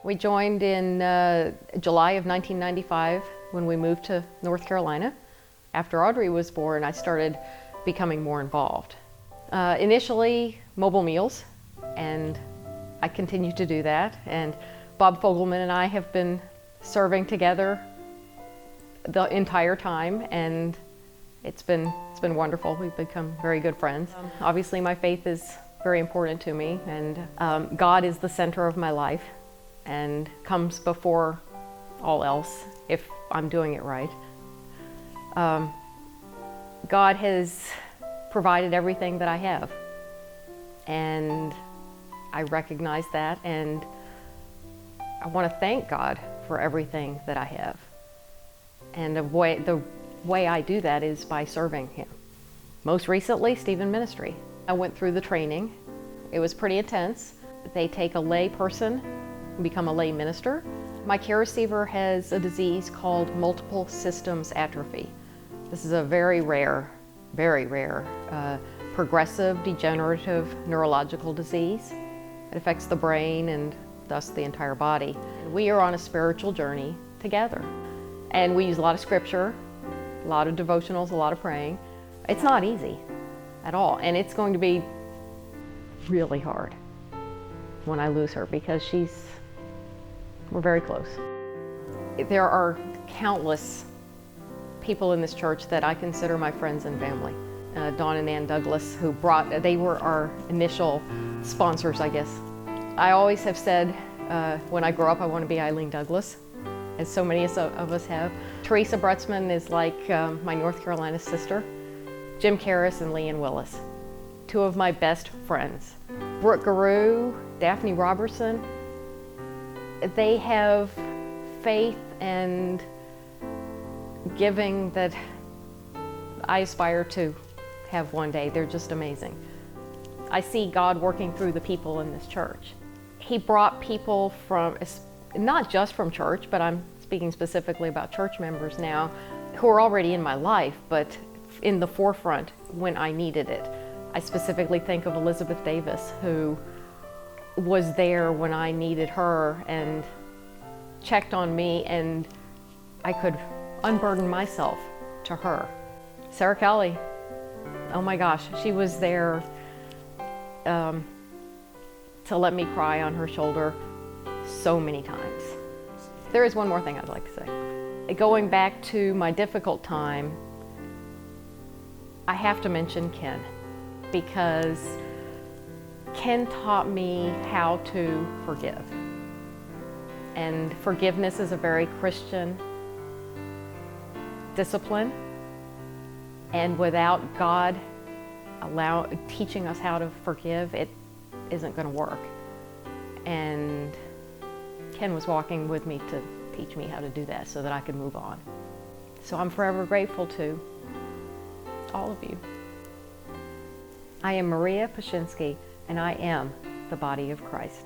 We joined in July of 1995 when we moved to North Carolina. After Audrey was born, I started becoming more involved. Initially, mobile meals, and I continue to do that. And Bob Fogelman and I have been serving together the entire time, and it's been wonderful. We've become very good friends. Obviously, my faith is very important to me, and God is the center of my life and comes before all else if I'm doing it right. God has provided everything that I have, and I recognize that, and I want to thank God for everything that I have. And the way I do that is by serving Him. Most recently, Stephen Ministry. I went through the training. It was pretty intense. They take a lay person and become a lay minister. My care receiver has a disease called multiple systems atrophy. This is a very rare, progressive, degenerative neurological disease. It affects the brain and thus the entire body. We are on a spiritual journey together. And we use a lot of scripture, a lot of devotionals, a lot of praying. It's not easy at all, and it's going to be really hard when I lose her because we're very close. There are countless people in this church that I consider my friends and family. Dawn and Ann Douglas, they were our initial sponsors, I guess. I always have said when I grow up I want to be Eileen Douglas, as so many of us have. Teresa Brutzman is like my North Carolina sister. Jim Karras and Leanne Willis, two of my best friends. Brooke Garou, Daphne Robertson, they have faith and giving that I aspire to have one day. They're just amazing. I see God working through the people in this church. He brought people from, not just from church, but I'm speaking specifically about church members now, who are already in my life, but in the forefront when I needed it. I specifically think of Elizabeth Davis, who was there when I needed her and checked on me, and I could unburden myself to her. Sarah Kelly, oh my gosh, she was there to let me cry on her shoulder so many times. There is one more thing I'd like to say. Going back to my difficult time, I have to mention Ken, because Ken taught me how to forgive. And forgiveness is a very Christian discipline. And without God teaching us how to forgive, it isn't going to work. And Ken was walking with me to teach me how to do that so that I could move on. So I'm forever grateful to all of you. I am Maria Puschinsky, and I am the body of Christ.